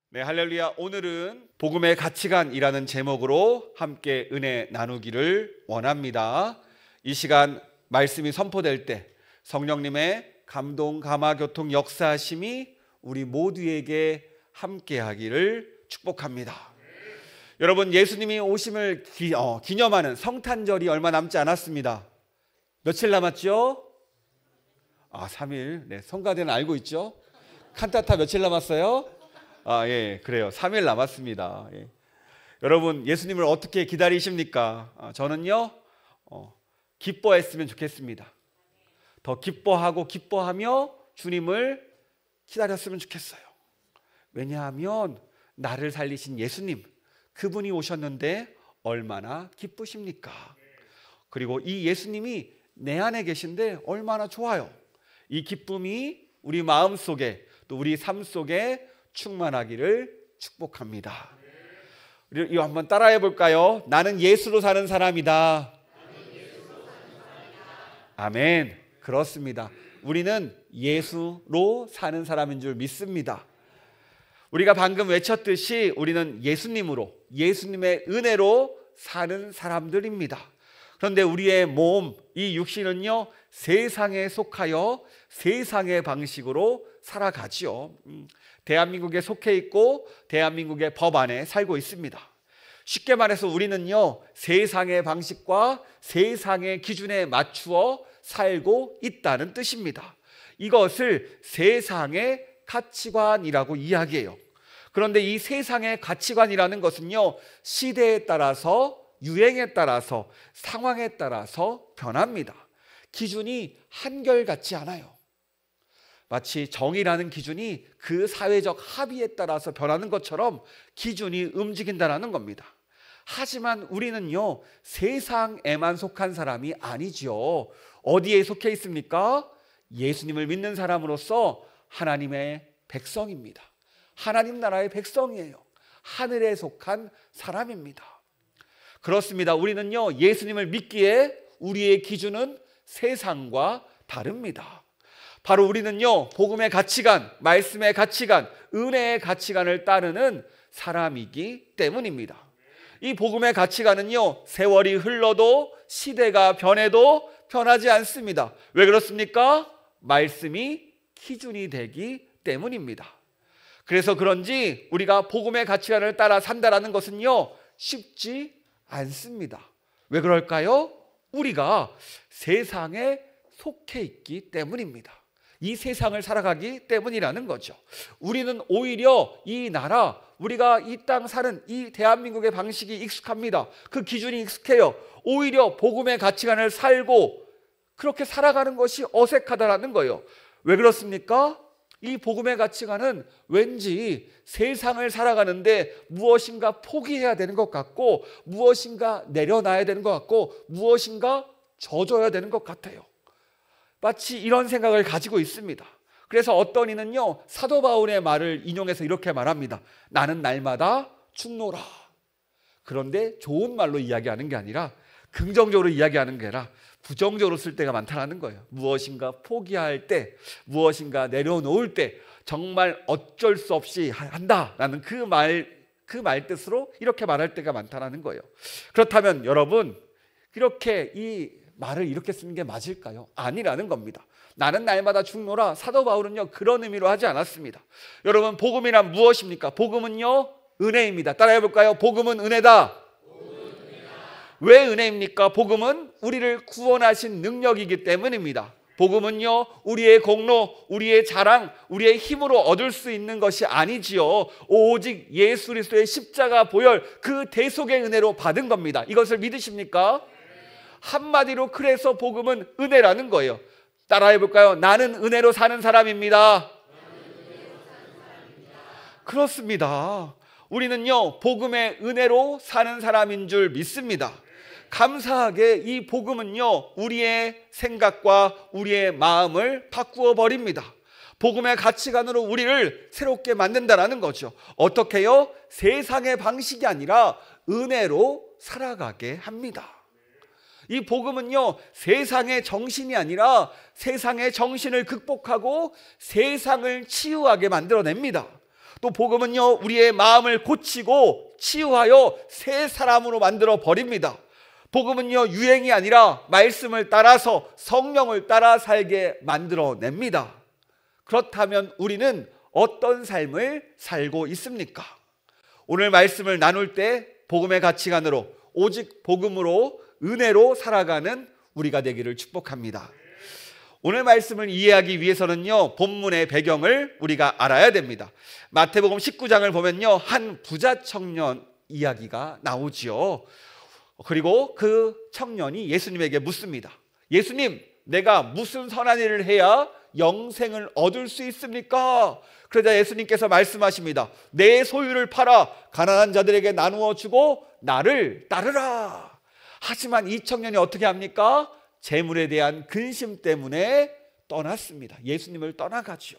네, 할렐루야. 오늘은 복음의 가치관이라는 제목으로 함께 은혜 나누기를 원합니다. 이 시간 말씀이 선포될 때 성령님의 감동, 감화, 교통, 역사하심이 우리 모두에게 함께하기를 축복합니다. 여러분, 예수님이 오심을 기념하는 성탄절이 얼마 남지 않았습니다. 며칠 남았죠? 3일. 네, 성가대는 알고 있죠? 칸타타 며칠 남았어요? 예, 그래요. 3일 남았습니다. 예. 여러분, 예수님을 어떻게 기다리십니까? 저는요, 기뻐했으면 좋겠습니다. 더 기뻐하며 주님을 기다렸으면 좋겠어요. 왜냐하면 나를 살리신 예수님, 그분이 오셨는데 얼마나 기쁘십니까? 그리고 이 예수님이 내 안에 계신데 얼마나 좋아요. 이 기쁨이 우리 마음 속에 또 우리 삶 속에 충만하기를 축복합니다. 이거 한번 따라해 볼까요? 나는 예수로 사는 사람이다. 아멘. 그렇습니다. 우리는 예수로 사는 사람인 줄 믿습니다. 우리가 방금 외쳤듯이 우리는 예수님으로, 예수님의 은혜로 사는 사람들입니다. 그런데 우리의 몸, 이 육신은요, 세상에 속하여 세상의 방식으로 살아가지요. 대한민국에 속해 있고 대한민국의 법 안에 살고 있습니다. 쉽게 말해서 우리는요, 세상의 방식과 세상의 기준에 맞추어 살고 있다는 뜻입니다. 이것을 세상의 가치관이라고 이야기해요. 그런데 이 세상의 가치관이라는 것은요, 시대에 따라서, 유행에 따라서, 상황에 따라서 변합니다. 기준이 한결같지 않아요. 마치 정의라는 기준이 그 사회적 합의에 따라서 변하는 것처럼 기준이 움직인다는 겁니다. 하지만 우리는요, 세상에만 속한 사람이 아니죠. 어디에 속해 있습니까? 예수님을 믿는 사람으로서 하나님의 백성입니다. 하나님 나라의 백성이에요. 하늘에 속한 사람입니다. 그렇습니다. 우리는요, 예수님을 믿기에 우리의 기준은 세상과 다릅니다. 바로 우리는요, 복음의 가치관, 말씀의 가치관, 은혜의 가치관을 따르는 사람이기 때문입니다. 이 복음의 가치관은요, 세월이 흘러도 시대가 변해도 변하지 않습니다. 왜 그렇습니까? 말씀이 기준이 되기 때문입니다. 그래서 그런지 우리가 복음의 가치관을 따라 산다는 것은요, 쉽지 않습니다. 왜 그럴까요? 우리가 세상에 속해 있기 때문입니다. 이 세상을 살아가기 때문이라는 거죠. 우리는 오히려 이 나라, 우리가 이 땅 사는 이 대한민국의 방식이 익숙합니다. 그 기준이 익숙해요. 오히려 복음의 가치관을 살고 그렇게 살아가는 것이 어색하다라는 거예요. 왜 그렇습니까? 이 복음의 가치관은 왠지 세상을 살아가는데 무엇인가 포기해야 되는 것 같고, 무엇인가 내려놔야 되는 것 같고, 무엇인가 져줘야 되는 것 같아요. 마치 이런 생각을 가지고 있습니다. 그래서 어떤 이는요, 사도 바울의 말을 인용해서 이렇게 말합니다. 나는 날마다 죽노라. 그런데 좋은 말로 이야기하는 게 아니라, 긍정적으로 이야기하는 게 아니라 부정적으로 쓸 때가 많다는 거예요. 무엇인가 포기할 때, 무엇인가 내려놓을 때 정말 어쩔 수 없이 한다라는 그 말 뜻으로 이렇게 말할 때가 많다는 거예요. 그렇다면 여러분, 이렇게 이 말을 이렇게 쓰는 게 맞을까요? 아니라는 겁니다. 나는 날마다 죽노라. 사도 바울은요, 그런 의미로 하지 않았습니다. 여러분, 복음이란 무엇입니까? 복음은요, 은혜입니다. 따라해 볼까요? 복음은 은혜다. 왜 은혜입니까? 복음은 우리를 구원하신 능력이기 때문입니다. 복음은요, 우리의 공로, 우리의 자랑, 우리의 힘으로 얻을 수 있는 것이 아니지요. 오직 예수 그리스도의 십자가 보혈, 그 대속의 은혜로 받은 겁니다. 이것을 믿으십니까? 한마디로 그래서 복음은 은혜라는 거예요. 따라해 볼까요? 나는 은혜로 사는 사람입니다. 그렇습니다. 우리는요, 복음의 은혜로 사는 사람인 줄 믿습니다. 감사하게 이 복음은요, 우리의 생각과 우리의 마음을 바꾸어 버립니다. 복음의 가치관으로 우리를 새롭게 만든다는 거죠. 어떻게요? 세상의 방식이 아니라 은혜로 살아가게 합니다. 이 복음은요, 세상의 정신이 아니라 세상의 정신을 극복하고 세상을 치유하게 만들어냅니다. 또 복음은요, 우리의 마음을 고치고 치유하여 새 사람으로 만들어 버립니다. 복음은요, 유행이 아니라 말씀을 따라서 성령을 따라 살게 만들어냅니다. 그렇다면 우리는 어떤 삶을 살고 있습니까? 오늘 말씀을 나눌 때 복음의 가치관으로, 오직 복음으로, 은혜로 살아가는 우리가 되기를 축복합니다. 오늘 말씀을 이해하기 위해서는요, 본문의 배경을 우리가 알아야 됩니다. 마태복음 19장을 보면요, 한 부자 청년 이야기가 나오지요. 그리고 그 청년이 예수님에게 묻습니다. 예수님, 내가 무슨 선한 일을 해야 영생을 얻을 수 있습니까? 그러자 예수님께서 말씀하십니다. 내 소유를 팔아 가난한 자들에게 나누어 주고 나를 따르라. 하지만 이 청년이 어떻게 합니까? 재물에 대한 근심 때문에 떠났습니다. 예수님을 떠나가죠.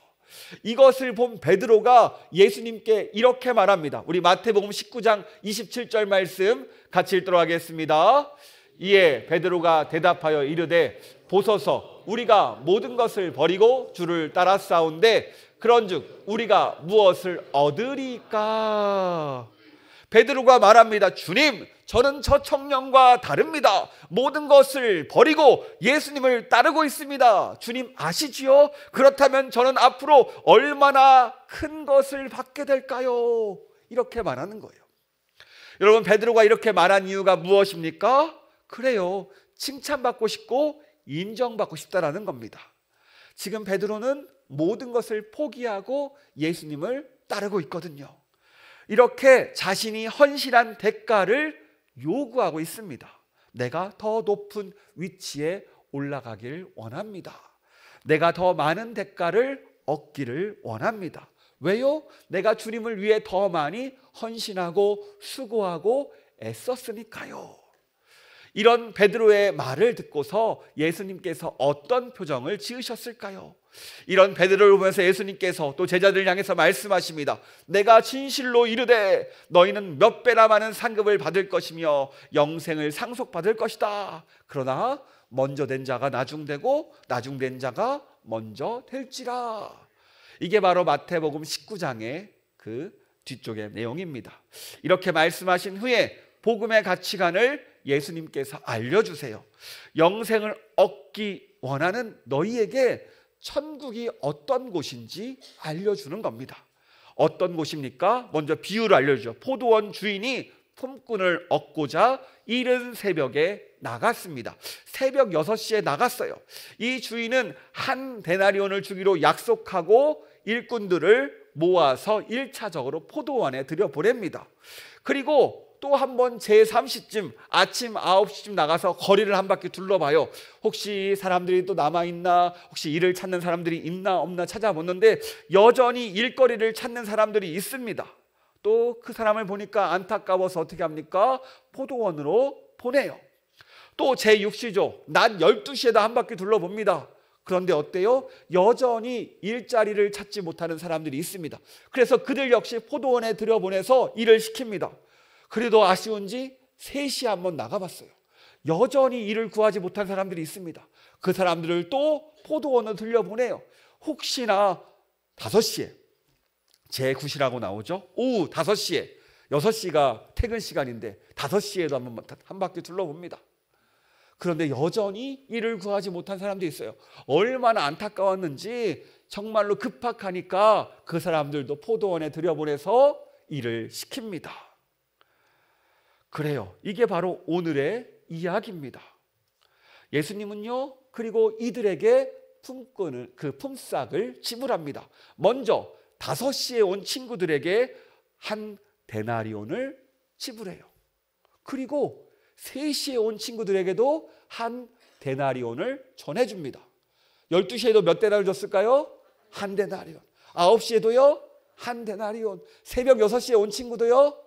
이것을 본 베드로가 예수님께 이렇게 말합니다. 우리 마태복음 19장 27절 말씀 같이 읽도록 하겠습니다. 이에 베드로가 대답하여 이르되 보소서, 우리가 모든 것을 버리고 주를 따랐사온데 그런즉 우리가 무엇을 얻으리까? 베드로가 말합니다. 주님, 저는 저 청년과 다릅니다. 모든 것을 버리고 예수님을 따르고 있습니다. 주님 아시지요? 그렇다면 저는 앞으로 얼마나 큰 것을 받게 될까요? 이렇게 말하는 거예요. 여러분, 베드로가 이렇게 말한 이유가 무엇입니까? 그래요, 칭찬받고 싶고 인정받고 싶다라는 겁니다. 지금 베드로는 모든 것을 포기하고 예수님을 따르고 있거든요. 이렇게 자신이 헌신한 대가를 요구하고 있습니다. 내가 더 높은 위치에 올라가길 원합니다. 내가 더 많은 대가를 얻기를 원합니다. 왜요? 내가 주님을 위해 더 많이 헌신하고 수고하고 애썼으니까요. 이런 베드로의 말을 듣고서 예수님께서 어떤 표정을 지으셨을까요? 이런 베드로를 보면서 예수님께서 또 제자들을 향해서 말씀하십니다. 내가 진실로 이르되 너희는 몇 배나 많은 상급을 받을 것이며 영생을 상속받을 것이다. 그러나 먼저 된 자가 나중되고 나중된 자가 먼저 될지라. 이게 바로 마태복음 19장의 그 뒤쪽의 내용입니다. 이렇게 말씀하신 후에 복음의 가치관을 예수님께서 알려주세요. 영생을 얻기 원하는 너희에게 천국이 어떤 곳인지 알려주는 겁니다. 어떤 곳입니까? 먼저 비유를 알려주죠. 포도원 주인이 품꾼을 얻고자 이른 새벽에 나갔습니다. 새벽 6시에 나갔어요. 이 주인은 한 데나리온을 주기로 약속하고 일꾼들을 모아서 1차적으로 포도원에 들여보냅니다. 그리고 또 한 번 제3시쯤 아침 9시쯤 나가서 거리를 한 바퀴 둘러봐요. 혹시 사람들이 또 남아있나, 혹시 일을 찾는 사람들이 있나 없나 찾아보는데 여전히 일거리를 찾는 사람들이 있습니다. 또 그 사람을 보니까 안타까워서 어떻게 합니까? 포도원으로 보내요. 또 제6시죠. 낮 12시에도 한 바퀴 둘러봅니다. 그런데 어때요? 여전히 일자리를 찾지 못하는 사람들이 있습니다. 그래서 그들 역시 포도원에 들여보내서 일을 시킵니다. 그래도 아쉬운지 3시에 한번 나가봤어요. 여전히 일을 구하지 못한 사람들이 있습니다. 그 사람들을 또 포도원으로 들려보내요. 혹시나 5시에 제9시라고 나오죠. 오후 5시에 6시가 퇴근 시간인데 5시에도 한 바퀴 둘러봅니다. 그런데 여전히 일을 구하지 못한 사람들이 있어요. 얼마나 안타까웠는지 정말로 급박하니까 그 사람들도 포도원에 들여보내서 일을 시킵니다. 그래요. 이게 바로 오늘의 이야기입니다. 예수님은요, 그리고 이들에게 품꾼을, 그 품삯을 지불합니다. 먼저 5시에 온 친구들에게 한 데나리온을 지불해요. 그리고 3시에 온 친구들에게도 한 데나리온을 전해줍니다. 12시에도 몇 데나리온 줬을까요? 한 데나리온. 9시에도요? 한 데나리온. 새벽 6시에 온 친구도요?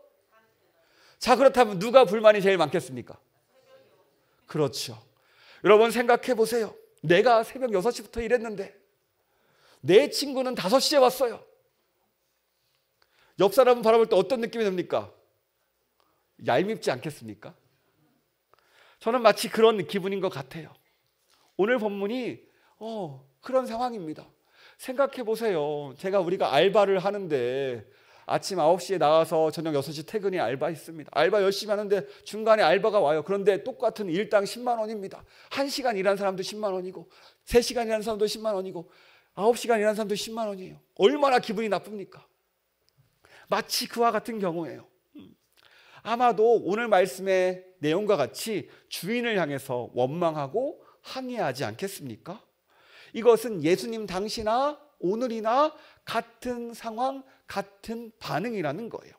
자, 그렇다면 누가 불만이 제일 많겠습니까? 그렇죠. 여러분 생각해 보세요. 내가 새벽 6시부터 일했는데 내 친구는 5시에 왔어요. 옆 사람은 바라볼 때 어떤 느낌이 듭니까? 얄밉지 않겠습니까? 저는 마치 그런 기분인 것 같아요. 오늘 본문이 그런 상황입니다. 생각해 보세요. 우리가 알바를 하는데 아침 9시에 나와서 저녁 6시 퇴근이 알바했습니다. 알바 열심히 하는데 중간에 알바가 와요. 그런데 똑같은 일당 10만 원입니다. 1시간 일하는 사람도 10만 원이고 3시간 일하는 사람도 10만 원이고 9시간 일하는 사람도 10만 원이에요. 얼마나 기분이 나쁩니까? 마치 그와 같은 경우예요. 아마도 오늘 말씀의 내용과 같이 주인을 향해서 원망하고 항의하지 않겠습니까? 이것은 예수님 당시나 오늘이나 같은 상황, 같은 반응이라는 거예요.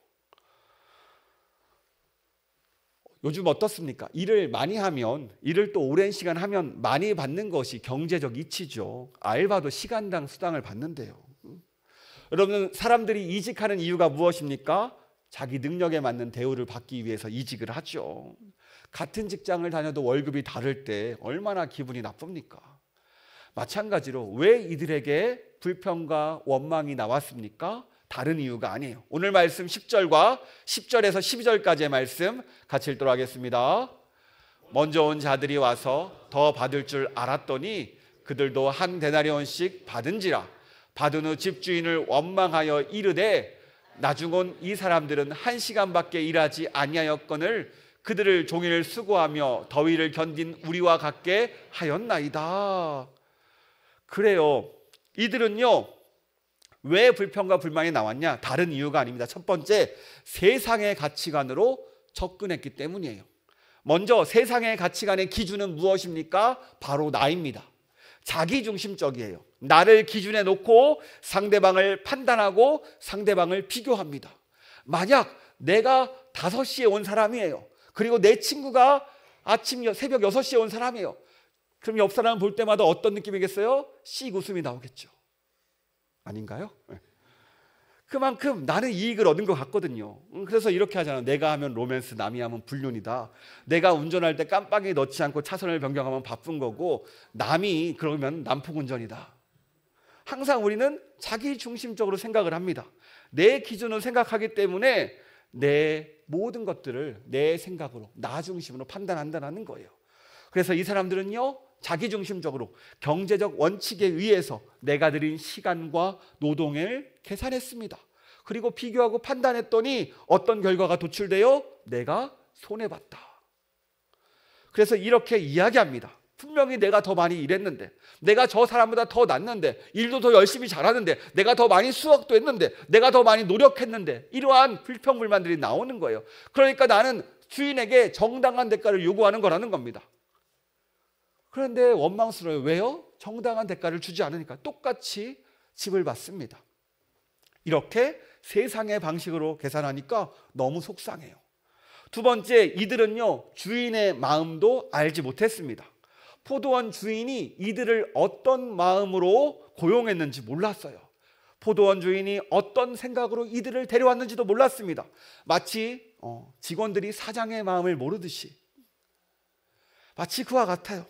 요즘 어떻습니까? 일을 많이 하면, 일을 또 오랜 시간 하면 많이 받는 것이 경제적 이치죠. 알바도 시간당 수당을 받는데요. 여러분, 사람들이 이직하는 이유가 무엇입니까? 자기 능력에 맞는 대우를 받기 위해서 이직을 하죠. 같은 직장을 다녀도 월급이 다를 때 얼마나 기분이 나쁩니까? 마찬가지로 왜 이들에게 불평과 원망이 나왔습니까? 다른 이유가 아니에요. 오늘 말씀 10절과 10절에서 12절까지의 말씀 같이 읽도록 하겠습니다. 먼저 온 자들이 와서 더 받을 줄 알았더니 그들도 한 데나리온씩 받은지라. 받은 후 집주인을 원망하여 이르되 나중 온 이 사람들은 1시간밖에 일하지 아니하였거늘 그들을 종일 수고하며 더위를 견딘 우리와 같게 하였나이다. 그래요. 이들은요, 왜 불평과 불만이 나왔냐? 다른 이유가 아닙니다. 첫 번째, 세상의 가치관으로 접근했기 때문이에요. 먼저 세상의 가치관의 기준은 무엇입니까? 바로 나입니다. 자기중심적이에요. 나를 기준에 놓고 상대방을 판단하고 상대방을 비교합니다. 만약 내가 5시에 온 사람이에요. 그리고 내 친구가 새벽 6시에 온 사람이에요. 그럼 옆 사람 볼 때마다 어떤 느낌이겠어요? 씩 웃음이 나오겠죠. 아닌가요? 그만큼 나는 이익을 얻은 것 같거든요. 그래서 이렇게 하잖아요. 내가 하면 로맨스, 남이 하면 불륜이다. 내가 운전할 때 깜빡이 넣지 않고 차선을 변경하면 바쁜 거고 남이 그러면 난폭운전이다. 항상 우리는 자기중심적으로 생각을 합니다. 내 기준으로 생각하기 때문에 내 모든 것들을 내 생각으로, 나 중심으로 판단한다는 거예요. 그래서 이 사람들은요, 자기중심적으로 경제적 원칙에 의해서 내가 들인 시간과 노동을 계산했습니다. 그리고 비교하고 판단했더니 어떤 결과가 도출돼요? 내가 손해봤다. 그래서 이렇게 이야기합니다. 분명히 내가 더 많이 일했는데, 내가 저 사람보다 더 낫는데, 일도 더 열심히 잘하는데, 내가 더 많이 수학도 했는데, 내가 더 많이 노력했는데, 이러한 불평불만들이 나오는 거예요. 그러니까 나는 주인에게 정당한 대가를 요구하는 거라는 겁니다. 그런데 원망스러워요. 왜요? 정당한 대가를 주지 않으니까 똑같이 집을 받습니다. 이렇게 세상의 방식으로 계산하니까 너무 속상해요. 두 번째, 이들은요, 주인의 마음도 알지 못했습니다. 포도원 주인이 이들을 어떤 마음으로 고용했는지 몰랐어요. 포도원 주인이 어떤 생각으로 이들을 데려왔는지도 몰랐습니다. 마치 직원들이 사장의 마음을 모르듯이, 마치 그와 같아요.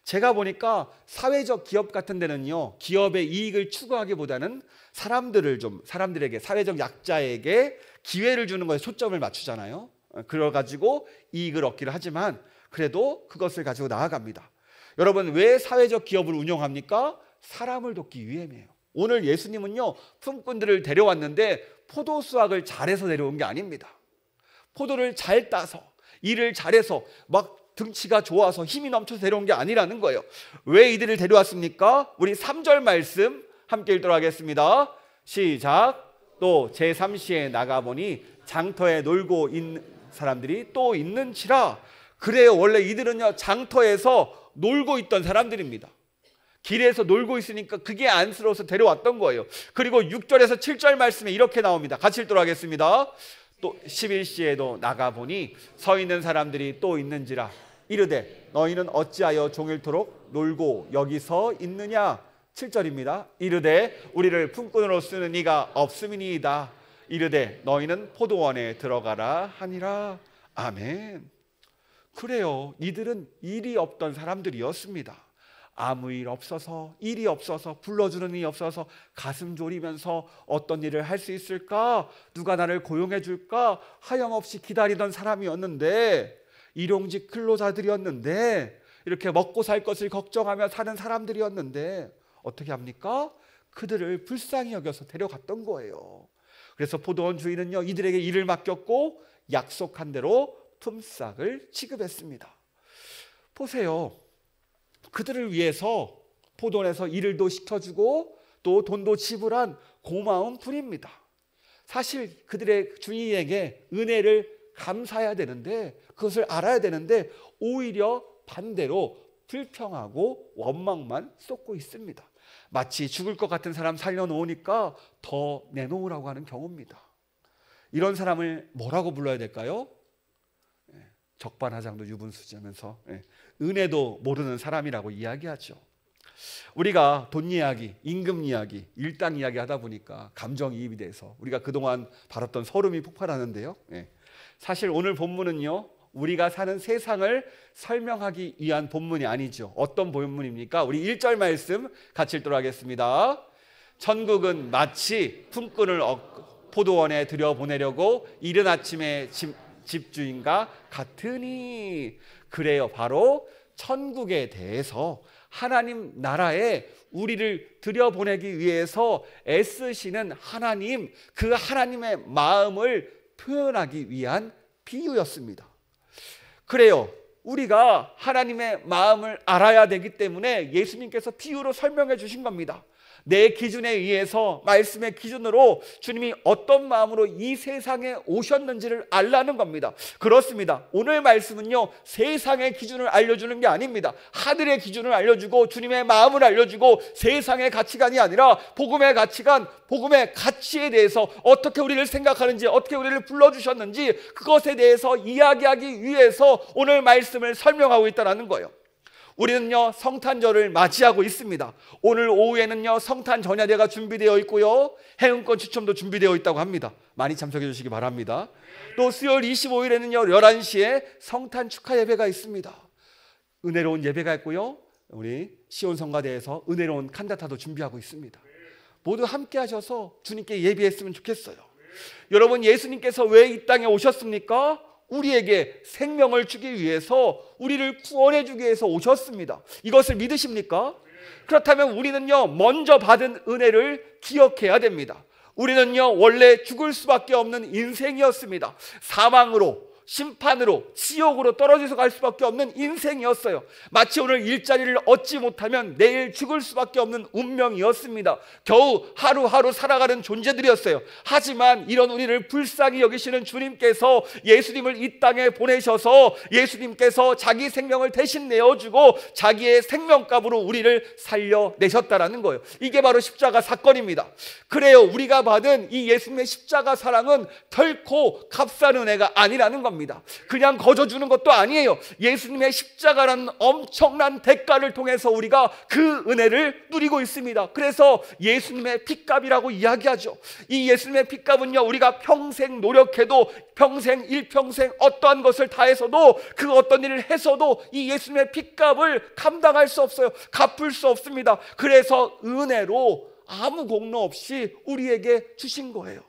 제가 보니까 사회적 기업 같은 데는요, 기업의 이익을 추구하기보다는 사람들에게, 사회적 약자에게 기회를 주는 것에 초점을 맞추잖아요. 그래가지고 이익을 얻기를 하지만 그래도 그것을 가지고 나아갑니다. 여러분, 왜 사회적 기업을 운영합니까? 사람을 돕기 위함이에요. 오늘 예수님은요, 품꾼들을 데려왔는데 포도 수확을 잘해서 데려온 게 아닙니다. 포도를 잘 따서, 일을 잘해서 막 등치가 좋아서 힘이 넘쳐서 데려온 게 아니라는 거예요. 왜 이들을 데려왔습니까? 우리 3절 말씀 함께 읽도록 하겠습니다. 시작. 또 제3시에 나가보니 장터에 놀고 있는 사람들이 또 있는지라. 그래요. 원래 이들은요, 장터에서 놀고 있던 사람들입니다. 길에서 놀고 있으니까 그게 안쓰러워서 데려왔던 거예요. 그리고 6절에서 7절 말씀에 이렇게 나옵니다. 같이 읽도록 하겠습니다. 또 11시에도 나가보니 서 있는 사람들이 또 있는지라. 이르되 너희는 어찌하여 종일토록 놀고 여기 서 있느냐. 7절입니다. 이르되 우리를 품꾼으로 쓰는 이가 없음이니이다. 이르되 너희는 포도원에 들어가라 하니라. 아멘. 그래요. 이들은 일이 없던 사람들이었습니다. 아무 일 없어서, 일이 없어서, 불러주는 일이 없어서 가슴 졸이면서 어떤 일을 할 수 있을까? 누가 나를 고용해 줄까? 하염없이 기다리던 사람이었는데, 일용직 근로자들이었는데, 이렇게 먹고 살 것을 걱정하며 사는 사람들이었는데 어떻게 합니까? 그들을 불쌍히 여겨서 데려갔던 거예요. 그래서 포도원 주인은요, 이들에게 일을 맡겼고 약속한 대로 품삯을 지급했습니다. 보세요. 그들을 위해서 포도원에서 일을도 시켜주고 또 돈도 지불한 고마운 분입니다. 사실 그들의 주인에게 은혜를 감사해야 되는데, 그것을 알아야 되는데 오히려 반대로 불평하고 원망만 쏟고 있습니다. 마치 죽을 것 같은 사람 살려놓으니까 더 내놓으라고 하는 경우입니다. 이런 사람을 뭐라고 불러야 될까요? 적반하장도 유분수지하면서 은혜도 모르는 사람이라고 이야기하죠. 우리가 돈 이야기, 임금 이야기, 일당 이야기 하다 보니까 감정이입이 돼서 우리가 그동안 받았던 서름이 폭발하는데요. 사실 오늘 본문은요, 우리가 사는 세상을 설명하기 위한 본문이 아니죠. 어떤 본문입니까? 우리 1절 말씀 같이 읽도록 하겠습니다. 천국은 마치 품꾼을 포도원에 들여보내려고 이른 아침에 집주인과 같으니, 그래요. 바로 천국에 대해서 하나님 나라에 우리를 들여보내기 위해서 애쓰시는 하나님, 그 하나님의 마음을 표현하기 위한 비유였습니다. 그래요. 우리가 하나님의 마음을 알아야 되기 때문에 예수님께서 비유로 설명해 주신 겁니다. 내 기준에 의해서, 말씀의 기준으로 주님이 어떤 마음으로 이 세상에 오셨는지를 알라는 겁니다. 그렇습니다. 오늘 말씀은요, 세상의 기준을 알려주는 게 아닙니다. 하늘의 기준을 알려주고 주님의 마음을 알려주고 세상의 가치관이 아니라 복음의 가치관, 복음의 가치에 대해서 어떻게 우리를 생각하는지, 어떻게 우리를 불러주셨는지 그것에 대해서 이야기하기 위해서 오늘 말씀을 설명하고 있다는 거예요. 우리는요, 성탄절을 맞이하고 있습니다. 오늘 오후에는요, 성탄 전야제가 준비되어 있고요, 해운권 추첨도 준비되어 있다고 합니다. 많이 참석해 주시기 바랍니다. 또 수요일 25일에는요 11시에 성탄 축하 예배가 있습니다. 은혜로운 예배가 있고요, 우리 시온성가대에서 은혜로운 칸다타도 준비하고 있습니다. 모두 함께 하셔서 주님께 예배했으면 좋겠어요. 여러분, 예수님께서 왜 이 땅에 오셨습니까? 우리에게 생명을 주기 위해서, 우리를 구원해 주기 위해서 오셨습니다. 이것을 믿으십니까? 그렇다면 우리는요, 먼저 받은 은혜를 기억해야 됩니다. 우리는요, 원래 죽을 수밖에 없는 인생이었습니다. 사망으로, 심판으로, 지옥으로 떨어져서 갈 수밖에 없는 인생이었어요. 마치 오늘 일자리를 얻지 못하면 내일 죽을 수밖에 없는 운명이었습니다. 겨우 하루하루 살아가는 존재들이었어요. 하지만 이런 우리를 불쌍히 여기시는 주님께서 예수님을 이 땅에 보내셔서 예수님께서 자기 생명을 대신 내어주고 자기의 생명값으로 우리를 살려내셨다라는 거예요. 이게 바로 십자가 사건입니다. 그래요, 우리가 받은 이 예수님의 십자가 사랑은 결코 값싼 은혜가 아니라는 겁니다. 그냥 거저 주는 것도 아니에요. 예수님의 십자가라는 엄청난 대가를 통해서 우리가 그 은혜를 누리고 있습니다. 그래서 예수님의 핏값이라고 이야기하죠. 이 예수님의 핏값은요, 우리가 평생 노력해도, 평생 일평생 어떠한 것을 다해서도, 그 어떤 일을 해서도 이 예수님의 핏값을 감당할 수 없어요. 갚을 수 없습니다. 그래서 은혜로 아무 공로 없이 우리에게 주신 거예요.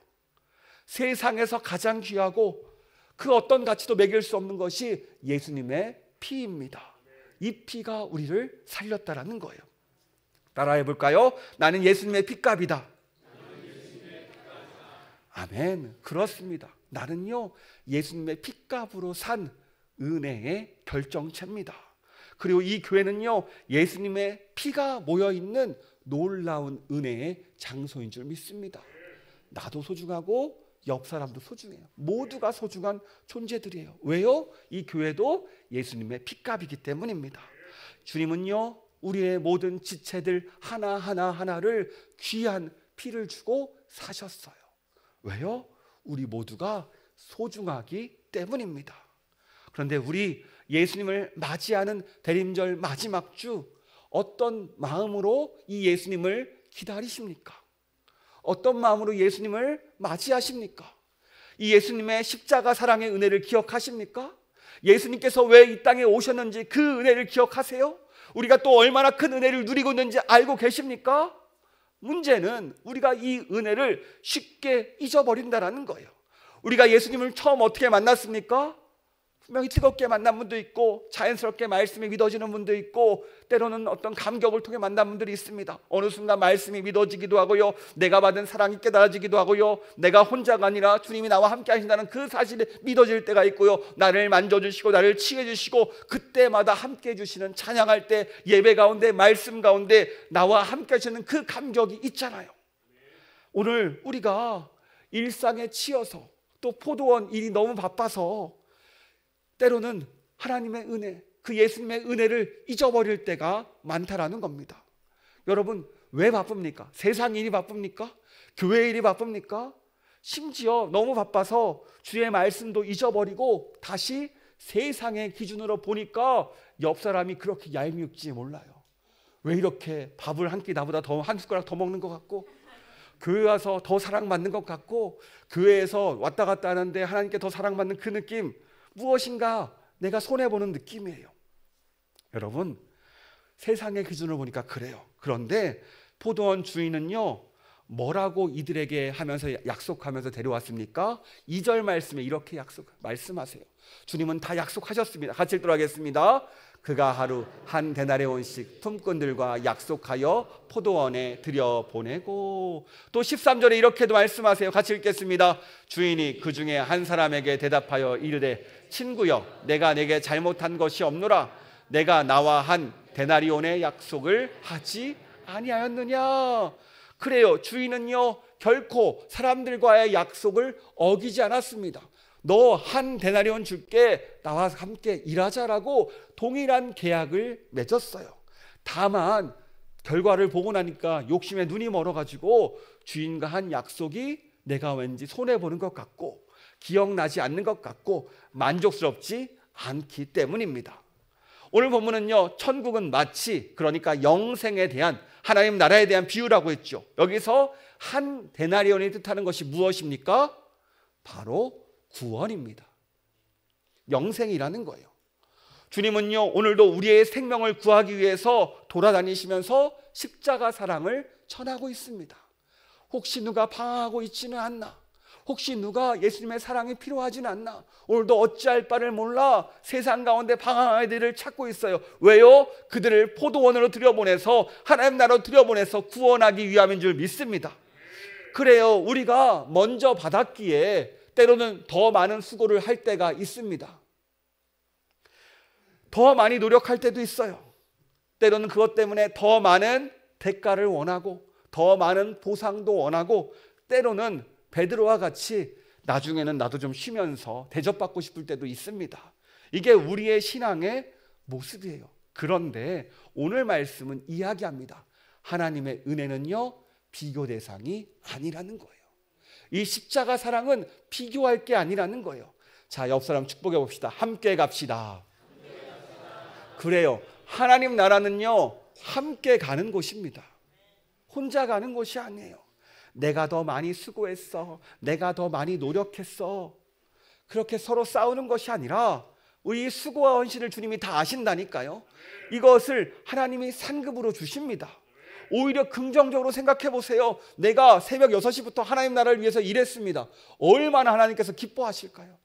세상에서 가장 귀하고 그 어떤 가치도 매길 수 없는 것이 예수님의 피입니다. 이 피가 우리를 살렸다라는 거예요. 따라해 볼까요? 나는 예수님의 핏값이다. 아멘. 그렇습니다. 나는요, 예수님의 핏값으로 산 은혜의 결정체입니다. 그리고 이 교회는요, 예수님의 피가 모여있는 놀라운 은혜의 장소인 줄 믿습니다. 나도 소중하고 옆 사람도 소중해요. 모두가 소중한 존재들이에요. 왜요? 이 교회도 예수님의 핏값이기 때문입니다. 주님은요, 우리의 모든 지체들 하나하나를 귀한 피를 주고 사셨어요. 왜요? 우리 모두가 소중하기 때문입니다. 그런데 우리 예수님을 맞이하는 대림절 마지막 주, 어떤 마음으로 이 예수님을 기다리십니까? 어떤 마음으로 예수님을 맞이하십니까? 이 예수님의 십자가 사랑의 은혜를 기억하십니까? 예수님께서 왜 이 땅에 오셨는지 그 은혜를 기억하세요? 우리가 또 얼마나 큰 은혜를 누리고 있는지 알고 계십니까? 문제는 우리가 이 은혜를 쉽게 잊어버린다는 거예요. 우리가 예수님을 처음 어떻게 만났습니까? 분명히 뜨겁게 만난 분도 있고 자연스럽게 말씀이 믿어지는 분도 있고 때로는 어떤 감격을 통해 만난 분들이 있습니다. 어느 순간 말씀이 믿어지기도 하고요, 내가 받은 사랑이 깨달아지기도 하고요, 내가 혼자가 아니라 주님이 나와 함께 하신다는 그 사실이 믿어질 때가 있고요, 나를 만져주시고 나를 치해주시고 그때마다 함께 해주시는, 찬양할 때 예배 가운데 말씀 가운데 나와 함께 하시는 그 감격이 있잖아요. 오늘 우리가 일상에 치여서 또 포도원 일이 너무 바빠서 때로는 하나님의 은혜, 그 예수님의 은혜를 잊어버릴 때가 많다라는 겁니다. 여러분, 왜 바쁩니까? 세상 일이 바쁩니까? 교회 일이 바쁩니까? 심지어 너무 바빠서 주의 말씀도 잊어버리고 다시 세상의 기준으로 보니까 옆 사람이 그렇게 얄미울지 몰라요. 왜 이렇게 밥을 한 끼 나보다 더 한 숟가락 더 먹는 것 같고, 교회 와서 더 사랑받는 것 같고, 교회에서 왔다 갔다 하는데 하나님께 더 사랑받는 그 느낌, 무엇인가 내가 손해보는 느낌이에요. 여러분, 세상의 기준을 보니까 그래요. 그런데 포도원 주인은요, 뭐라고 이들에게 하면서 약속하면서 데려왔습니까? 2절 말씀에 이렇게 말씀하세요. 주님은 다 약속하셨습니다. 같이 읽도록 하겠습니다. 그가 하루 한 데나리온씩 품꾼들과 약속하여 포도원에 들여보내고, 또 13절에 이렇게도 말씀하세요. 같이 읽겠습니다. 주인이 그 중에 한 사람에게 대답하여 이르되 친구여, 내가 내게 잘못한 것이 없노라. 내가 나와 한 데나리온의 약속을 하지 아니하였느냐. 그래요, 주인은요 결코 사람들과의 약속을 어기지 않았습니다. 너 한 데나리온 줄게, 나와 함께 일하자라고 동일한 계약을 맺었어요. 다만 결과를 보고 나니까 욕심에 눈이 멀어가지고 주인과 한 약속이 내가 왠지 손해보는 것 같고 기억나지 않는 것 같고 만족스럽지 않기 때문입니다. 오늘 본문은요, 천국은 마치, 그러니까 영생에 대한, 하나님 나라에 대한 비유라고 했죠. 여기서 한 데나리온이 뜻하는 것이 무엇입니까? 바로 구원입니다. 영생이라는 거예요. 주님은요, 오늘도 우리의 생명을 구하기 위해서 돌아다니시면서 십자가 사랑을 전하고 있습니다. 혹시 누가 방황하고 있지는 않나? 혹시 누가 예수님의 사랑이 필요하지는 않나? 오늘도 어찌할 바를 몰라 세상 가운데 방황한 아이들을 찾고 있어요. 왜요? 그들을 포도원으로 들여보내서, 하나님 나라로 들여보내서 구원하기 위함인 줄 믿습니다. 그래요, 우리가 먼저 받았기에 때로는 더 많은 수고를 할 때가 있습니다. 더 많이 노력할 때도 있어요. 때로는 그것 때문에 더 많은 대가를 원하고 더 많은 보상도 원하고, 때로는 베드로와 같이 나중에는 나도 좀 쉬면서 대접받고 싶을 때도 있습니다. 이게 우리의 신앙의 모습이에요. 그런데 오늘 말씀은 이야기합니다. 하나님의 은혜는요, 비교 대상이 아니라는 거예요. 이 십자가 사랑은 비교할 게 아니라는 거예요. 자, 옆 사람 축복해 봅시다. 함께 갑시다. 그래요, 하나님 나라는요 함께 가는 곳입니다. 혼자 가는 곳이 아니에요. 내가 더 많이 수고했어, 내가 더 많이 노력했어, 그렇게 서로 싸우는 것이 아니라 우리 수고와 헌신을 주님이 다 아신다니까요. 이것을 하나님이 상급으로 주십니다. 오히려 긍정적으로 생각해 보세요. 내가 새벽 6시부터 하나님 나라를 위해서 일했습니다. 얼마나 하나님께서 기뻐하실까요?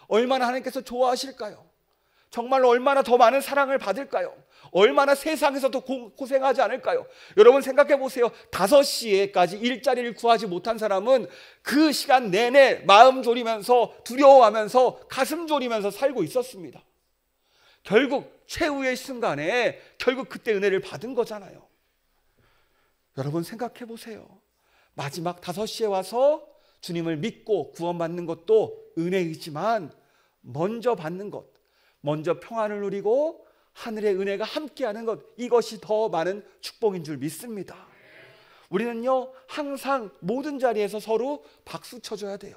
얼마나 하나님께서 좋아하실까요? 정말로 얼마나 더 많은 사랑을 받을까요? 얼마나 세상에서 더 고생하지 않을까요? 여러분 생각해 보세요. 5시에까지 일자리를 구하지 못한 사람은 그 시간 내내 마음 졸이면서 두려워하면서 가슴 졸이면서 살고 있었습니다. 결국 최후의 순간에 결국 그때 은혜를 받은 거잖아요. 여러분 생각해 보세요. 마지막 5시에 와서 주님을 믿고 구원받는 것도 은혜이지만 먼저 받는 것, 먼저 평안을 누리고 하늘의 은혜가 함께하는 것, 이것이 더 많은 축복인 줄 믿습니다. 우리는요 항상 모든 자리에서 서로 박수 쳐줘야 돼요.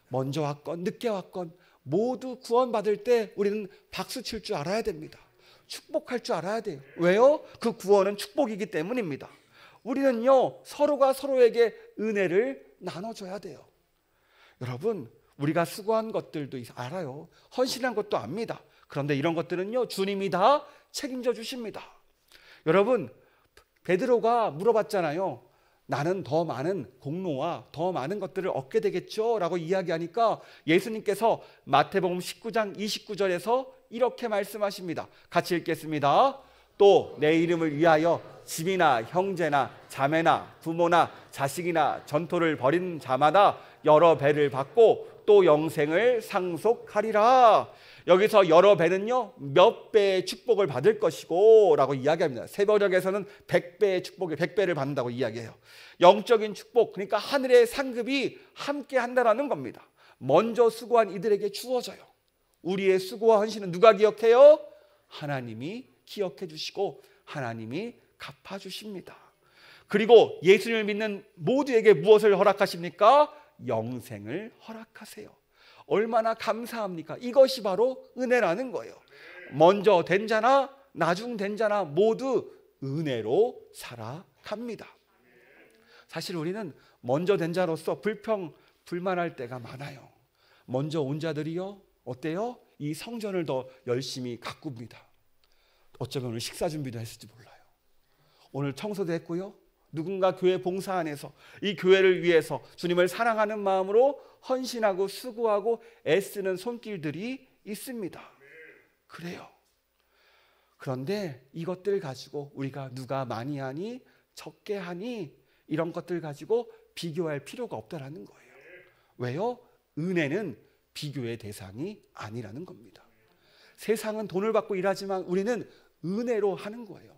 먼저 왔건 늦게 왔건 모두 구원받을 때 우리는 박수 칠 줄 알아야 됩니다. 축복할 줄 알아야 돼요. 왜요? 그 구원은 축복이기 때문입니다. 우리는요 서로가 서로에게 은혜를 나눠줘야 돼요. 여러분, 우리가 수고한 것들도 알아요. 헌신한 것도 압니다. 그런데 이런 것들은요 주님이 다 책임져 주십니다. 여러분, 베드로가 물어봤잖아요. 나는 더 많은 공로와 더 많은 것들을 얻게 되겠죠 라고 이야기하니까 예수님께서 마태복음 19장 29절에서 이렇게 말씀하십니다. 같이 읽겠습니다. 또 내 이름을 위하여 집이나 형제나 자매나 부모나 자식이나 전토를 벌인 자마다 여러 배를 받고 또 영생을 상속하리라. 여기서 여러 배는요, 몇 배의 축복을 받을 것이고 라고 이야기합니다. 세번역에서는 100배의 축복을 100배를 받는다고 이야기해요. 영적인 축복, 그러니까 하늘의 상급이 함께 한다라는 겁니다. 먼저 수고한 이들에게 주어져요. 우리의 수고와 헌신은 누가 기억해요? 하나님이 기억해 주시고 하나님이 갚아 주십니다. 그리고 예수님을 믿는 모두에게 무엇을 허락하십니까? 영생을 허락하세요. 얼마나 감사합니까? 이것이 바로 은혜라는 거예요. 먼저 된 자나 나중 된 자나 모두 은혜로 살아갑니다. 사실 우리는 먼저 된 자로서 불평불만할 때가 많아요. 먼저 온 자들이요, 어때요? 이 성전을 더 열심히 가꿉니다. 어쩌면 오늘 식사 준비도 했을지 몰라요. 오늘 청소도 했고요, 누군가 교회 봉사 안에서 이 교회를 위해서 주님을 사랑하는 마음으로 헌신하고 수고하고 애쓰는 손길들이 있습니다. 그래요. 그런데 이것들 가지고 우리가 누가 많이 하니 적게 하니 이런 것들 가지고 비교할 필요가 없다라는 거예요. 왜요? 은혜는 비교의 대상이 아니라는 겁니다. 세상은 돈을 받고 일하지만 우리는 은혜로 하는 거예요.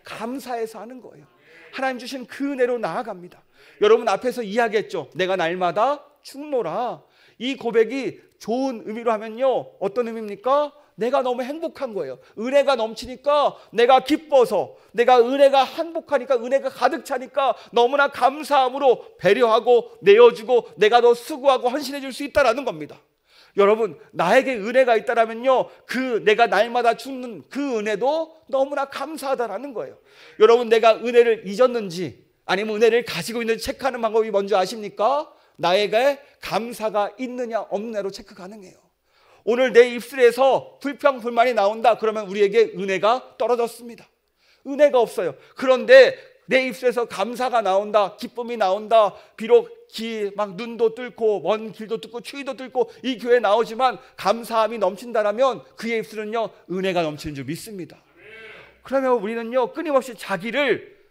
감사해서 하는 거예요. 하나님 주신 그 은혜로 나아갑니다. 여러분 앞에서 이야기했죠. 내가 날마다 죽노라. 이 고백이 좋은 의미로 하면요, 어떤 의미입니까? 내가 너무 행복한 거예요. 은혜가 넘치니까 내가 기뻐서, 내가 은혜가 행복하니까, 은혜가 가득 차니까 너무나 감사함으로 배려하고 내어주고 내가 더 수고하고 헌신해 줄 수 있다는 겁니다. 여러분, 나에게 은혜가 있다면요, 그 내가 날마다 죽는 그 은혜도 너무나 감사하다라는 거예요. 여러분, 내가 은혜를 잊었는지 아니면 은혜를 가지고 있는지 체크하는 방법이 뭔지 아십니까? 나에게 감사가 있느냐 없느냐로 체크 가능해요. 오늘 내 입술에서 불평불만이 나온다 그러면 우리에게 은혜가 떨어졌습니다. 은혜가 없어요. 그런데 내 입술에서 감사가 나온다, 기쁨이 나온다, 비록 막 눈도 뚫고 먼 길도 뚫고 추위도 뚫고 이 교회에 나오지만 감사함이 넘친다라면 그의 입술은요, 은혜가 넘치는 줄 믿습니다. 그러면 우리는요, 끊임없이 자기를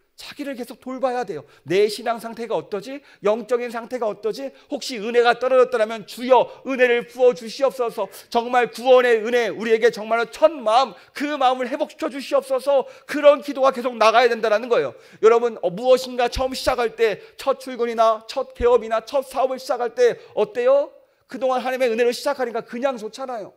계속 돌봐야 돼요. 내 신앙 상태가 어떠지? 영적인 상태가 어떠지? 혹시 은혜가 떨어졌다면 주여 은혜를 부어 주시옵소서. 정말 구원의 은혜 우리에게 정말로 첫 마음, 그 마음을 회복시켜 주시옵소서. 그런 기도가 계속 나가야 된다는 거예요. 여러분, 무엇인가 처음 시작할 때, 첫 출근이나 첫 개업이나 첫 사업을 시작할 때 어때요? 그동안 하나님의 은혜를 시작하니까 그냥 좋잖아요.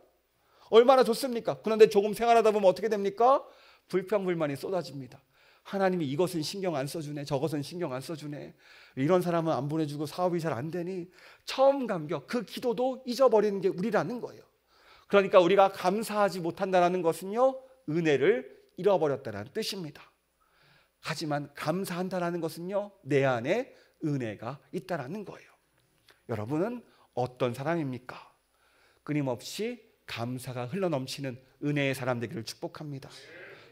얼마나 좋습니까? 그런데 조금 생활하다 보면 어떻게 됩니까? 불평불만이 쏟아집니다. 하나님이 이것은 신경 안 써주네, 저것은 신경 안 써주네, 이런 사람은 안 보내주고 사업이 잘 안 되니, 처음 감격, 그 기도도 잊어버리는 게 우리라는 거예요. 그러니까 우리가 감사하지 못한다는 것은요, 은혜를 잃어버렸다는 뜻입니다. 하지만 감사한다는 것은요, 내 안에 은혜가 있다는 거예요. 여러분은 어떤 사람입니까? 끊임없이 감사가 흘러넘치는 은혜의 사람 되기를 축복합니다.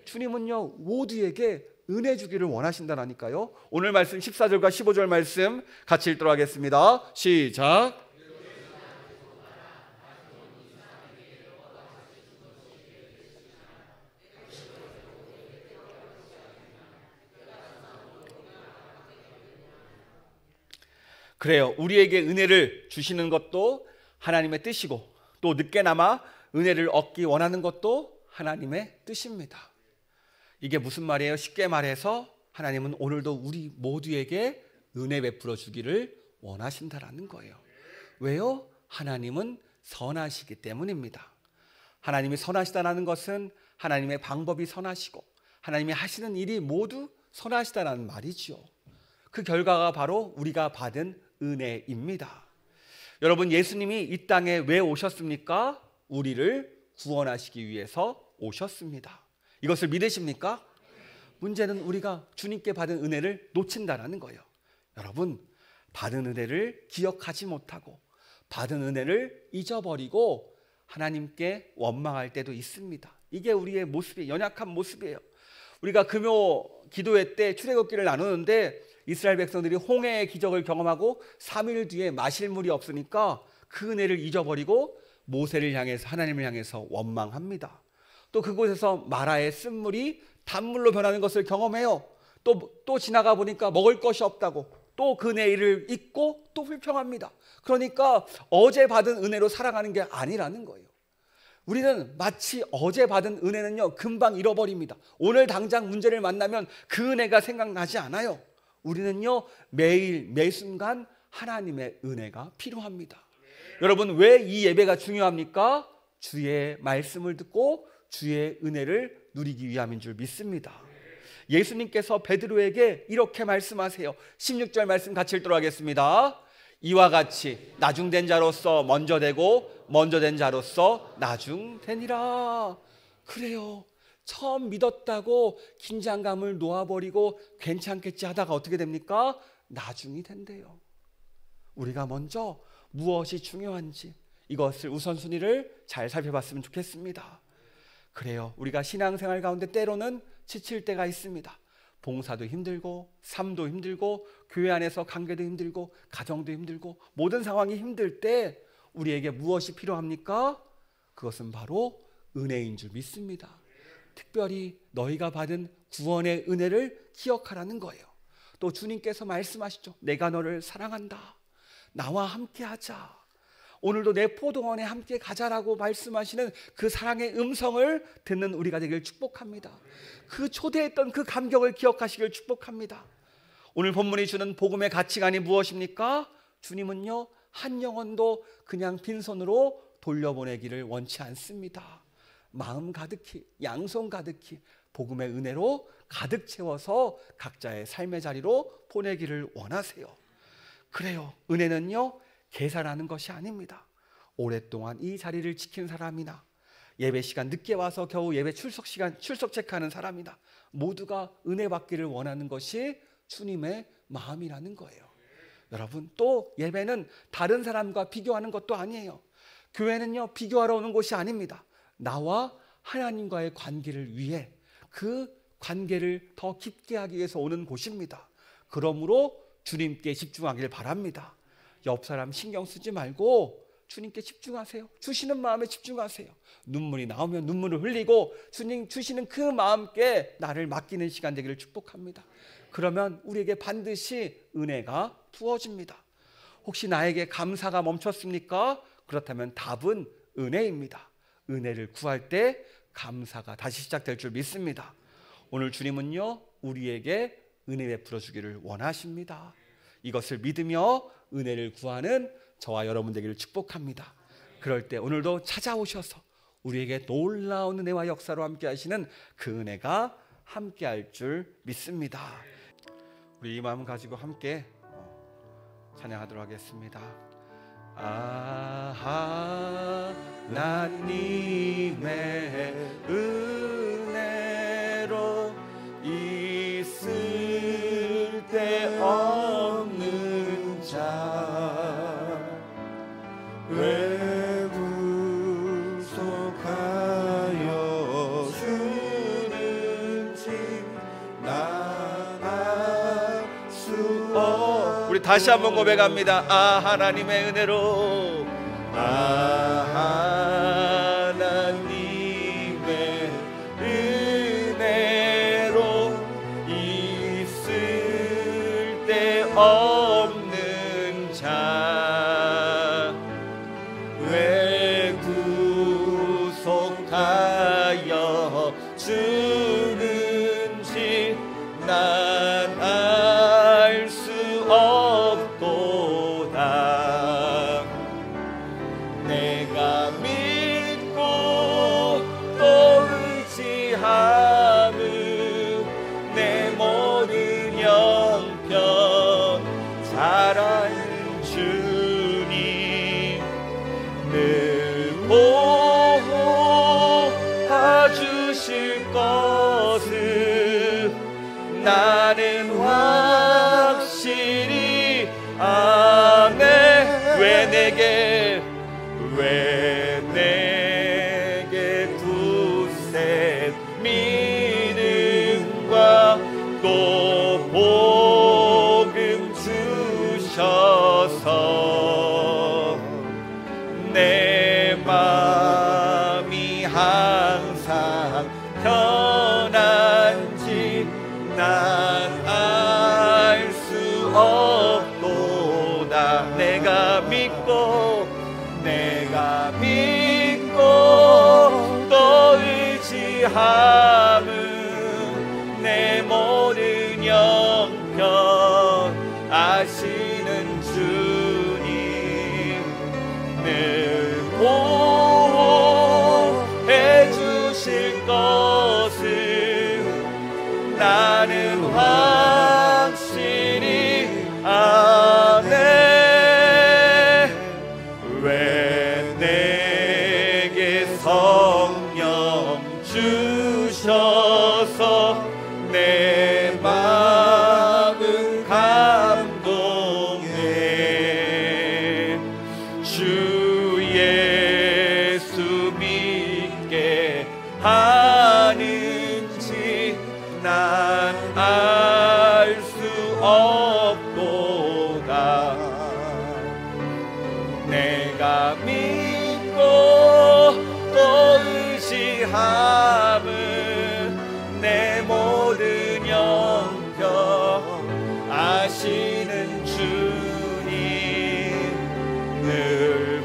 주님은요, 모두에게 은혜 주기를 원하신다니까요. 오늘 말씀 14절과 15절 말씀 같이 읽도록 하겠습니다. 시작. 그래요. 우리에게 은혜를 주시는 것도 하나님의 뜻이고, 또 늦게나마 은혜를 얻기 원하는 것도 하나님의 뜻입니다. 이게 무슨 말이에요? 쉽게 말해서 하나님은 오늘도 우리 모두에게 은혜 베풀어 주기를 원하신다라는 거예요. 왜요? 하나님은 선하시기 때문입니다. 하나님이 선하시다라는 것은 하나님의 방법이 선하시고 하나님이 하시는 일이 모두 선하시다라는 말이죠. 그 결과가 바로 우리가 받은 은혜입니다. 여러분, 예수님이 이 땅에 왜 오셨습니까? 우리를 구원하시기 위해서 오셨습니다. 이것을 믿으십니까? 문제는 우리가 주님께 받은 은혜를 놓친다는 거예요. 여러분, 받은 은혜를 기억하지 못하고 받은 은혜를 잊어버리고 하나님께 원망할 때도 있습니다. 이게 우리의 모습이 연약한 모습이에요. 우리가 금요 기도회 때 출애굽기를 나누는데 이스라엘 백성들이 홍해의 기적을 경험하고 3일 뒤에 마실 물이 없으니까 그 은혜를 잊어버리고 모세를 향해서, 하나님을 향해서 원망합니다. 또 그곳에서 마라의 쓴물이 단물로 변하는 것을 경험해요. 또 지나가 보니까 먹을 것이 없다고 또 그 내일을 잊고 또 불평합니다. 그러니까 어제 받은 은혜로 살아가는 게 아니라는 거예요. 우리는 마치 어제 받은 은혜는요, 금방 잃어버립니다. 오늘 당장 문제를 만나면 그 은혜가 생각나지 않아요. 우리는요, 매일 매순간 하나님의 은혜가 필요합니다. 여러분, 왜 이 예배가 중요합니까? 주의 말씀을 듣고 주의 은혜를 누리기 위함인 줄 믿습니다. 예수님께서 베드로에게 이렇게 말씀하세요. 16절 말씀 같이 읽도록 하겠습니다. 이와 같이 나중된 자로서 먼저 되고 먼저 된 자로서 나중되니라. 그래요. 처음 믿었다고 긴장감을 놓아버리고 괜찮겠지 하다가 어떻게 됩니까? 나중이 된대요. 우리가 먼저 무엇이 중요한지 이것을 우선순위를 잘 살펴봤으면 좋겠습니다. 그래요. 우리가 신앙생활 가운데 때로는 지칠 때가 있습니다. 봉사도 힘들고 삶도 힘들고 교회 안에서 관계도 힘들고 가정도 힘들고 모든 상황이 힘들 때 우리에게 무엇이 필요합니까? 그것은 바로 은혜인 줄 믿습니다. 특별히 너희가 받은 구원의 은혜를 기억하라는 거예요. 또 주님께서 말씀하시죠. 내가 너를 사랑한다. 나와 함께 하자. 오늘도 내 포도원에 함께 가자라고 말씀하시는 그 사랑의 음성을 듣는 우리가 되길 축복합니다. 그 초대했던 그 감격을 기억하시길 축복합니다. 오늘 본문이 주는 복음의 가치관이 무엇입니까? 주님은요, 한 영혼도 그냥 빈손으로 돌려보내기를 원치 않습니다. 마음 가득히, 양손 가득히 복음의 은혜로 가득 채워서 각자의 삶의 자리로 보내기를 원하세요. 그래요. 은혜는요, 계산하는 것이 아닙니다. 오랫동안 이 자리를 지킨 사람이나 예배 시간 늦게 와서 겨우 예배 출석 체크하는 사람이나 모두가 은혜 받기를 원하는 것이 주님의 마음이라는 거예요. 여러분, 또 예배는 다른 사람과 비교하는 것도 아니에요. 교회는요, 비교하러 오는 곳이 아닙니다. 나와 하나님과의 관계를 위해 그 관계를 더 깊게 하기 위해서 오는 곳입니다. 그러므로 주님께 집중하기를 바랍니다. 옆 사람 신경 쓰지 말고 주님께 집중하세요. 주시는 마음에 집중하세요. 눈물이 나오면 눈물을 흘리고 주님 주시는 그 마음께 나를 맡기는 시간 되기를 축복합니다. 그러면 우리에게 반드시 은혜가 부어집니다. 혹시 나에게 감사가 멈췄습니까? 그렇다면 답은 은혜입니다. 은혜를 구할 때 감사가 다시 시작될 줄 믿습니다. 오늘 주님은요, 우리에게 은혜 베풀어 주기를 원하십니다. 이것을 믿으며 은혜를 구하는 저와 여러분 되기를 축복합니다. 그럴 때 오늘도 찾아오셔서 우리에게 놀라운 은혜와 역사로 함께 하시는 그 은혜가 함께 할 줄 믿습니다. 우리 이 마음 가지고 함께 찬양하도록 하겠습니다. 하나님의 은혜로 있을 때 없는 자 왜 구속하여 주는지 난 알 수 없. 우리 다시 한번 고백합니다. 하나님의 은혜로 하나님의 은혜로 있을 때 없는 자 왜 구속하여 주는지 난 알 수 없도다. 내가 믿고 또 의지하는 내 모든 형편 잘 아는 주님 늘 보호해주실 것을 나는 확실히 아네. 왜 내게 두세 믿음과 또 믿고 내가 믿고 또 의지함은 내 모든 형편 아시는 주님 늘 보호해 주실 것을 나는 확실히 아네. 왜 내게 성령 주셔서 내 마음은 감동해. 주 예수 믿게 하는지 난 알 수 없도다. 내가 믿고 또 의지함은 내 모든 형편 아시는 주님 늘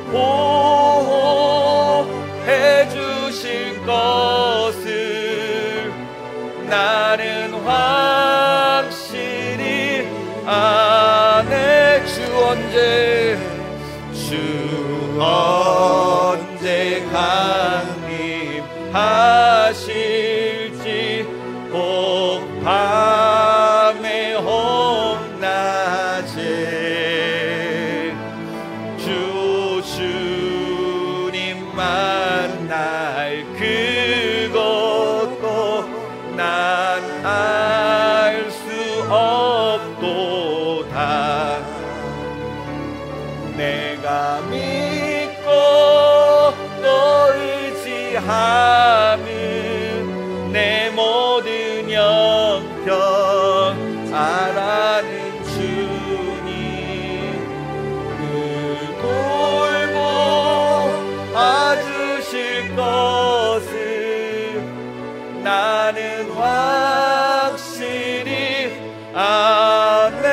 보호해 주실 것을 나는 확실히 아네. 주 언제 강림하실지 혹 밤에 혹 낮에 주님 만날 그것도 난 알 수 없도다. 내가 믿고 또 의지함은 내 모든 형편 알아는 주님 그 돌보 봐주실 것을 나는 확실히 아네.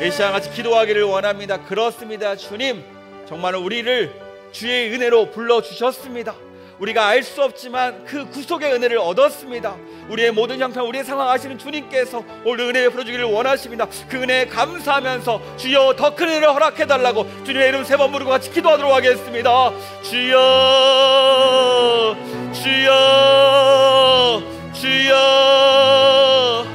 이 시간 같이 기도하기를 원합니다. 그렇습니다. 주님 정말 우리를 주의 은혜로 불러주셨습니다. 우리가 알 수 없지만 그 구속의 은혜를 얻었습니다. 우리의 모든 형편 우리의 상황 아시는 주님께서 오늘 은혜를 풀어주기를 원하십니다. 그 은혜에 감사하면서 주여 더 큰 은혜를 허락해달라고 주님의 이름 3번 부르고 같이 기도하도록 하겠습니다. 주여 주여 주여.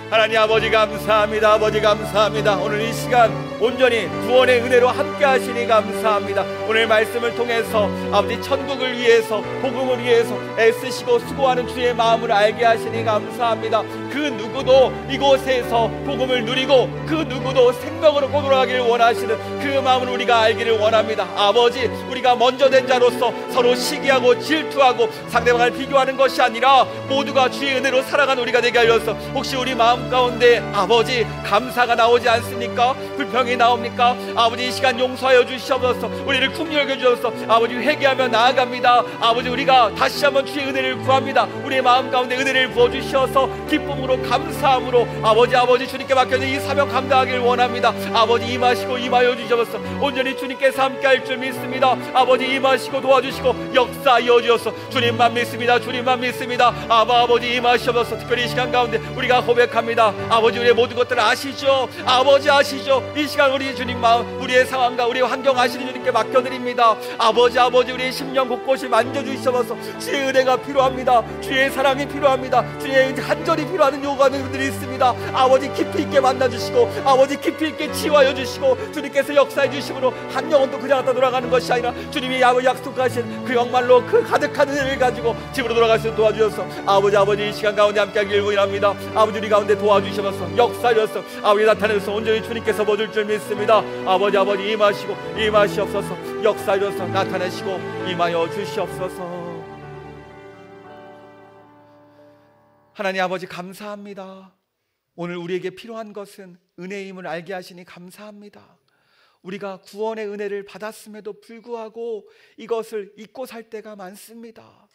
하나님 아버지 감사합니다. 아버지 감사합니다. 오늘 이 시간 온전히 구원의 은혜로 함께 하시니 감사합니다. 오늘 말씀을 통해서 아버지 천국을 위해서 복음을 위해서 애쓰시고 수고하는 주의 마음을 알게 하시니 감사합니다. 그 누구도 이곳에서 복음을 누리고 그 누구도 생명으로 돌아가기를 원하시는 그 마음을 우리가 알기를 원합니다. 아버지 우리가 먼저 된 자로서 서로 시기하고 질투하고 상대방을 비교하는 것이 아니라 모두가 주의 은혜로 살아가는 우리가 되게 하여서 혹시 우리 마음 가운데 아버지 감사가 나오지 않습니까? 불평이 나옵니까? 아버지 이 시간 용서하여 주시옵소서. 우리를 풍요하게 여겨주셔서 아버지 회개하며 나아갑니다. 아버지 우리가 다시 한번 주의 은혜를 구합니다. 우리의 마음 가운데 은혜를 부어주셔서 기쁨으로 감사함으로 아버지 주님께 맡겨진 이 사명 감당하기를 원합니다. 아버지 임하시고 임하여 주셔서 온전히 주님께서 함께할 줄 믿습니다. 아버지 임하시고 도와주시고 역사하여 주셔서 주님만 믿습니다. 주님만 믿습니다. 아버지 임하셔서 특별히 이 시간 가운데 우리가 고백합니다. 아버지 우리의 모든 것들을 아시죠? 아버지 아시죠? 이 시간 우리 주님 마음 우리의 상황과 우리의 환경 아시는 주님께 맡겨드립니다. 아버지 우리의 심령 곳곳이 만져주셔서 주의 은혜가 필요합니다. 주의 사랑이 필요합니다. 주의 한절이 필요한 요구하는분들이 있습니다. 아버지 깊이 있게 만나주시고 아버지 깊이 있게 치유하여 주시고 주님께서 역사해 주심으로 한 영혼도 그냥 갖다 돌아가는 것이 아니라 주님이 약속하신 그 정말로 그 가득한 은혜를 가지고 집으로 돌아갈 수 도와주셔서 아버지 이 시간 가운데 함께하기를 원합니다. 아버지 우리 가운데 도와주셔서 역사하셔서 아버지 나타내셔서 온전히 주님께서 모실 줄 믿습니다. 아버지 임하시고 임하시옵소서. 역사하셔서 나타내시고 임하여 주시옵소서. 하나님 아버지 감사합니다. 오늘 우리에게 필요한 것은 은혜임을 알게 하시니 감사합니다. 우리가 구원의 은혜를 받았음에도 불구하고 이것을 잊고 살 때가 많습니다.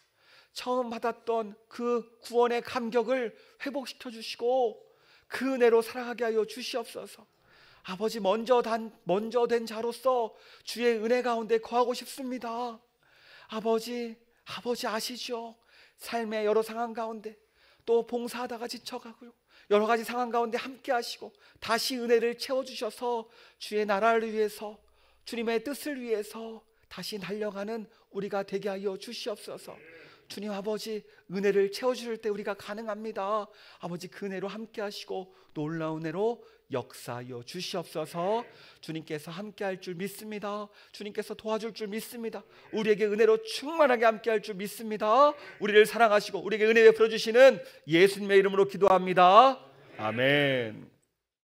처음 받았던 그 구원의 감격을 회복시켜 주시고 그 은혜로 살아가게 하여 주시옵소서. 아버지 먼저 된 자로서 주의 은혜 가운데 거하고 싶습니다. 아버지 아시죠? 삶의 여러 상황 가운데 또 봉사하다가 지쳐가고요, 여러 가지 상황 가운데 함께 하시고 다시 은혜를 채워주셔서 주의 나라를 위해서, 주님의 뜻을 위해서 다시 달려가는 우리가 되게 하여 주시옵소서. 주님 아버지, 은혜를 채워주실 때 우리가 가능합니다. 아버지, 그 은혜로 함께 하시고 놀라운 은혜로 역사하여 주시옵소서. 주님께서 함께 할 줄 믿습니다. 주님께서 도와줄 줄 믿습니다. 우리에게 은혜로 충만하게 함께 할 줄 믿습니다. 우리를 사랑하시고 우리에게 은혜 베풀어 주시는 예수님의 이름으로 기도합니다. 아멘.